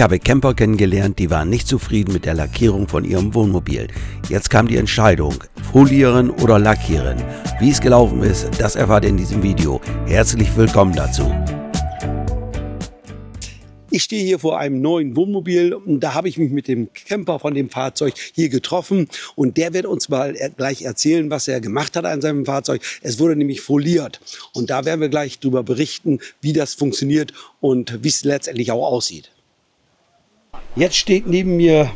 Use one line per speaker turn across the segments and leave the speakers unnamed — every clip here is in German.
Ich habe Camper kennengelernt, die waren nicht zufrieden mit der Lackierung von ihrem Wohnmobil. Jetzt kam die Entscheidung, folieren oder lackieren. Wie es gelaufen ist, das erfahrt ihr in diesem Video. Herzlich willkommen dazu. Ich stehe hier vor einem neuen Wohnmobil und da habe ich mich mit dem Camper von dem Fahrzeug hier getroffen und der wird uns mal gleich erzählen, was er gemacht hat an seinem Fahrzeug. Es wurde nämlich foliert und da werden wir gleich darüber berichten, wie das funktioniert und wie es letztendlich auch aussieht. Jetzt steht neben mir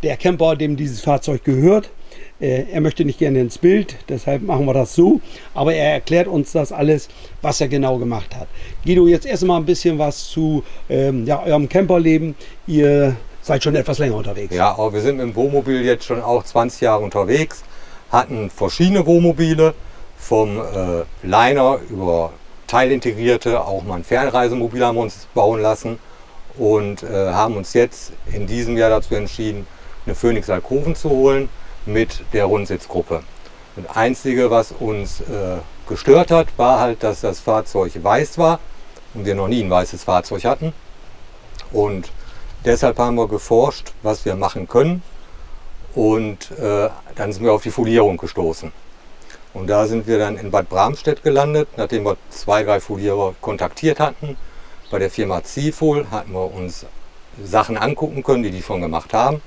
der Camper, dem dieses Fahrzeug gehört. Er möchte nicht gerne ins Bild, deshalb machen wir das so. Aber er erklärt uns das alles, was er genau gemacht hat. Guido, jetzt erstmal ein bisschen was zu eurem Camperleben. Ihr seid schon etwas länger unterwegs.
Ja, aber wir sind mit dem Wohnmobil jetzt schon auch 20 Jahre unterwegs. Hatten verschiedene Wohnmobile, vom Liner über teilintegrierte, auch mal ein Fernreisemobil haben wir uns bauen lassen. Und haben uns jetzt in diesem Jahr dazu entschieden, eine Phoenix Alkoven zu holen mit der Rundsitzgruppe. Das Einzige, was uns gestört hat, war halt, dass das Fahrzeug weiß war und wir noch nie ein weißes Fahrzeug hatten. Und deshalb haben wir geforscht, was wir machen können. Und dann sind wir auf die Folierung gestoßen. Und da sind wir dann in Bad Bramstedt gelandet, nachdem wir 2, 3 Folierer kontaktiert hatten. Bei der Firma Zifol hatten wir uns Sachen angucken können, die schon gemacht haben.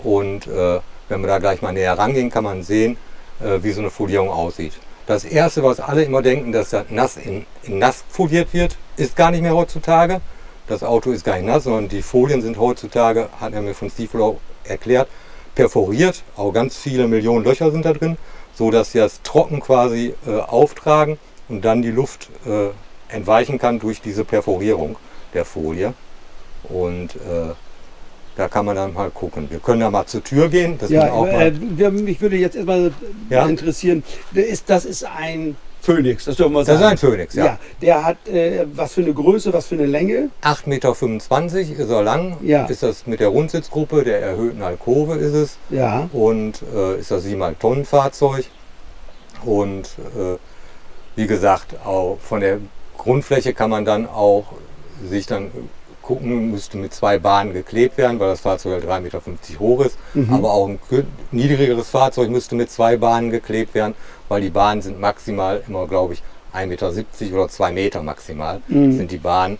Und wenn wir da gleich mal näher rangehen, kann man sehen, wie so eine Folierung aussieht. Das Erste, was alle immer denken, dass das nass in nass foliert wird, ist gar nicht mehr heutzutage. Das Auto ist gar nicht nass, sondern die Folien sind heutzutage, hat er mir von Zifol auch erklärt, perforiert. Auch ganz viele Millionen Löcher sind da drin, so dass sie das trocken quasi auftragen und dann die Luft entweichen kann durch diese Perforierung der Folie. Und da kann man dann mal gucken. Wir können da mal zur Tür gehen. Das
ja, auch mal mich würde jetzt erstmal interessieren, das ist ein Phoenix, das dürfen wir sagen.
Das ist ein Phoenix, ja.
Ja, der hat was für eine Größe, was für eine Länge?
8,25 Meter ist er lang. Ja. Ist das mit der Rundsitzgruppe, der erhöhten Alkove ist es. Ja. Und ist das 7,5 Tonnen Fahrzeug. Und wie gesagt, auch von der Grundfläche kann man dann auch sich dann gucken, müsste mit 2 Bahnen geklebt werden, weil das Fahrzeug 3,50 Meter hoch ist. Aber auch ein niedrigeres Fahrzeug müsste mit 2 Bahnen geklebt werden, weil die Bahnen sind maximal immer, glaube ich, 1,70 Meter oder 2 Meter maximal sind die Bahnen,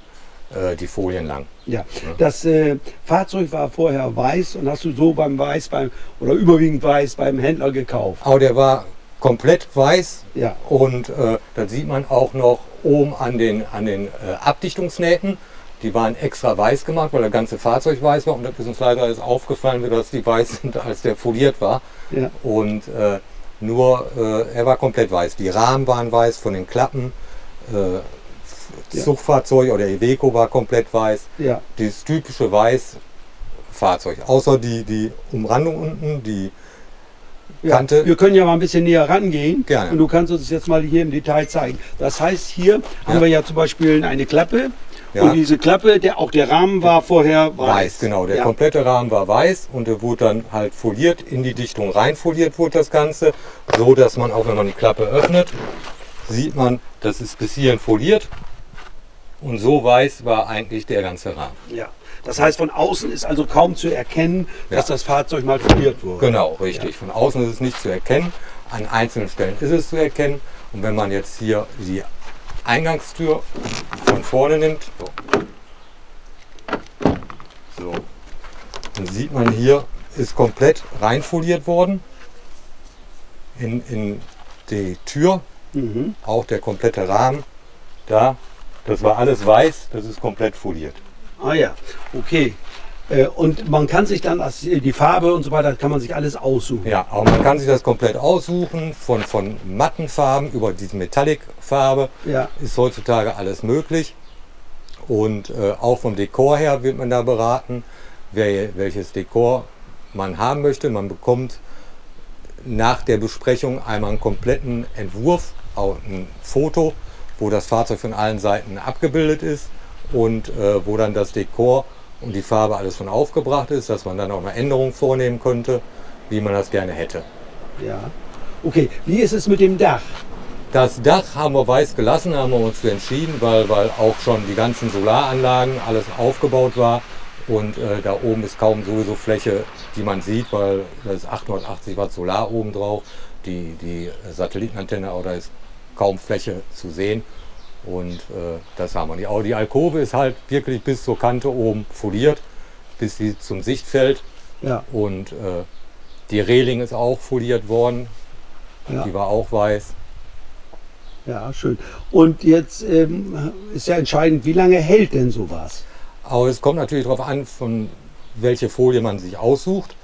die Folien lang.
Ja, das Fahrzeug war vorher weiß und hast du so oder überwiegend weiß beim Händler gekauft?
Aber der war komplett weiß, ja. Und das sieht man auch noch oben an den Abdichtungsnähten. Die waren extra weiß gemacht, weil das ganze Fahrzeug weiß war und das ist uns leider erst aufgefallen, dass die weiß sind, als der foliert war. Ja. Und er war komplett weiß. Die Rahmen waren weiß von den Klappen, Zugfahrzeug oder Iveco war komplett weiß. Ja. Dieses typische Weiß-Fahrzeug, außer die Umrandung unten, die Kante.
Ja, wir können ja mal ein bisschen näher rangehen.
Gerne.
Und du kannst uns jetzt mal hier im Detail zeigen. Das heißt, hier haben wir ja zum Beispiel eine Klappe. Ja. Und diese Klappe, auch der Rahmen war vorher weiß.
Genau, der komplette Rahmen war weiß und der wurde dann halt foliert, in die Dichtung rein foliert wurde das Ganze, so dass man auch, wenn man die Klappe öffnet, sieht man, das ist bis hierhin foliert und so weiß war eigentlich der ganze Rahmen. Ja.
Das heißt, von außen ist also kaum zu erkennen, dass das Fahrzeug mal foliert wurde.
Genau, richtig. Ja. Von außen ist es nicht zu erkennen, an einzelnen Stellen ist es zu erkennen und wenn man jetzt hier die Eingangstür von vorne nimmt, so, dann sieht man hier, ist komplett reinfoliert worden in die Tür, auch der komplette Rahmen, das war alles weiß, das ist komplett foliert.
Ah ja, okay. Und man kann sich dann die Farbe und so weiter, kann man sich alles aussuchen.
Ja, auch man kann sich das komplett aussuchen, von matten Farben über diese Metallic-Farbe ist heutzutage alles möglich. Und auch vom Dekor her wird man da beraten, welches Dekor man haben möchte. Man bekommt nach der Besprechung einmal einen kompletten Entwurf, auch ein Foto, wo das Fahrzeug von allen Seiten abgebildet ist und wo dann das Dekor und die Farbe alles schon aufgebracht ist, dass man dann auch eine Änderung vornehmen könnte, wie man das gerne hätte.
Ja. Okay, wie ist es mit dem Dach?
Das Dach haben wir weiß gelassen, haben wir uns für entschieden, weil auch schon die ganzen Solaranlagen alles aufgebaut war Und da oben ist kaum sowieso Fläche, die man sieht, weil da ist 880 Watt Solar oben drauf. Die Satellitenantenne, aber da ist kaum Fläche zu sehen. Und das haben wir. Die Alkove ist halt wirklich bis zur Kante oben foliert, bis sie zum Sichtfeld.
Ja.
Und die Reling ist auch foliert worden.
Ja.
Die war auch weiß.
Ja, schön. Und jetzt ist ja entscheidend, wie lange hält denn sowas?
Aber es kommt natürlich darauf an, von welche Folie man sich aussucht.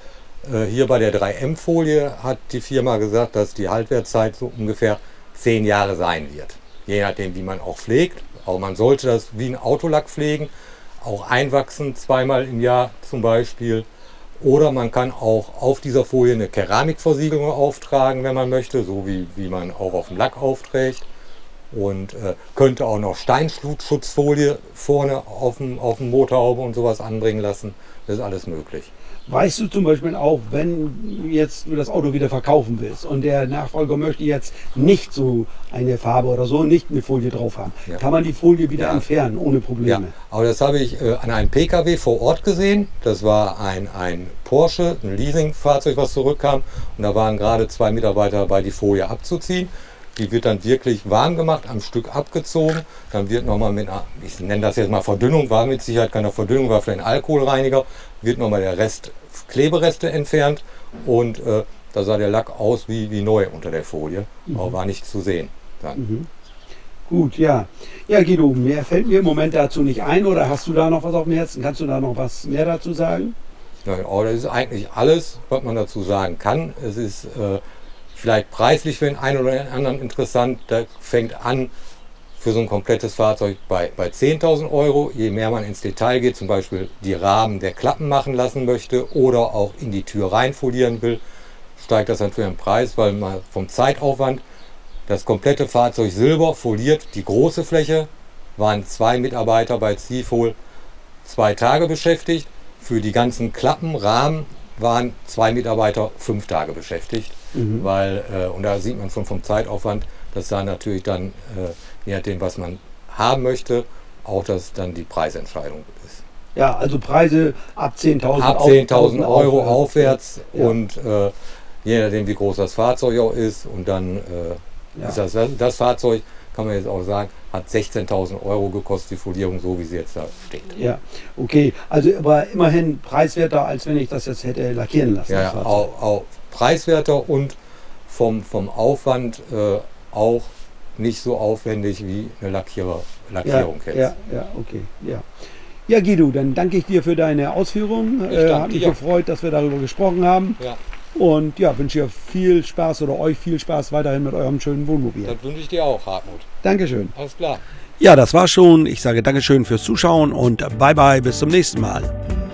Hier bei der 3M-Folie hat die Firma gesagt, dass die Haltwertszeit so ungefähr 10 Jahre sein wird. Je nachdem, wie man auch pflegt. Aber man sollte das wie ein Autolack pflegen, auch einwachsen, zweimal im Jahr zum Beispiel. Oder man kann auch auf dieser Folie eine Keramikversiegelung auftragen, wenn man möchte, so wie man auch auf dem Lack aufträgt. Und könnte auch noch Steinschutzfolie vorne auf dem Motorhaube und sowas anbringen lassen. Das ist alles möglich.
Weißt du zum Beispiel auch, wenn jetzt du das Auto wieder verkaufen willst und der Nachfolger möchte jetzt nicht so eine Farbe oder so, nicht eine Folie drauf haben,
Ja.
kann man die Folie wieder entfernen ohne Probleme?
Ja, aber das habe ich an einem PKW vor Ort gesehen. Das war ein Porsche, ein Leasingfahrzeug, was zurückkam. Und da waren gerade 2 Mitarbeiter dabei, die Folie abzuziehen. Die wird dann wirklich warm gemacht, am Stück abgezogen. Dann wird nochmal mit einer, ich nenne das jetzt mal Verdünnung, war mit Sicherheit keine Verdünnung, war vielleicht ein Alkoholreiniger, wird nochmal der Rest Klebereste entfernt und da sah der Lack aus wie neu unter der Folie, aber war nicht zu sehen. Dann.
Gut, ja. Ja, Guido, mehr fällt mir im Moment dazu nicht ein, oder hast du da noch was auf dem Herzen? Kannst du da noch was mehr dazu sagen?
Ja, aber das ist eigentlich alles, was man dazu sagen kann. Es ist vielleicht preislich für den einen oder den anderen interessant. Da fängt an für so ein komplettes Fahrzeug bei 10.000 Euro. Je mehr man ins Detail geht, zum Beispiel die Rahmen der Klappen machen lassen möchte oder auch in die Tür reinfolieren will, steigt das natürlich im Preis, weil man vom Zeitaufwand das komplette Fahrzeug Silber foliert, die große Fläche, waren 2 Mitarbeiter bei Zifol 2 Tage beschäftigt. Für die ganzen Klappen, Rahmen waren 2 Mitarbeiter 5 Tage beschäftigt. Weil, und da sieht man schon vom Zeitaufwand, dass da natürlich dann, je nachdem, was man haben möchte, auch dass dann die Preisentscheidung ist.
Ja, also Preise ab 10.000
Ab 10.000 Euro aufwärts
Ja.
und je nachdem, wie groß das Fahrzeug auch ist. Und dann ist das Fahrzeug, kann man jetzt auch sagen, hat 16.000 Euro gekostet, die Folierung, so wie sie jetzt da steht.
Ja, okay. Also aber immerhin preiswerter, als wenn ich das jetzt hätte lackieren lassen.
Ja,
das Fahrzeug.
auch preiswerter und vom Aufwand auch nicht so aufwendig wie eine Lackierung jetzt.
Ja, okay. Ja. Ja, Guido, dann danke ich dir für deine Ausführungen. Hat mich gefreut, dass wir darüber gesprochen haben.
Ja.
Und ja, wünsche dir viel Spaß oder euch viel Spaß weiterhin mit eurem schönen Wohnmobil.
Das wünsche ich dir auch, Hartmut.
Dankeschön.
Alles klar.
Ja, das war's schon. Ich sage Dankeschön fürs Zuschauen und bye bye, bis zum nächsten Mal.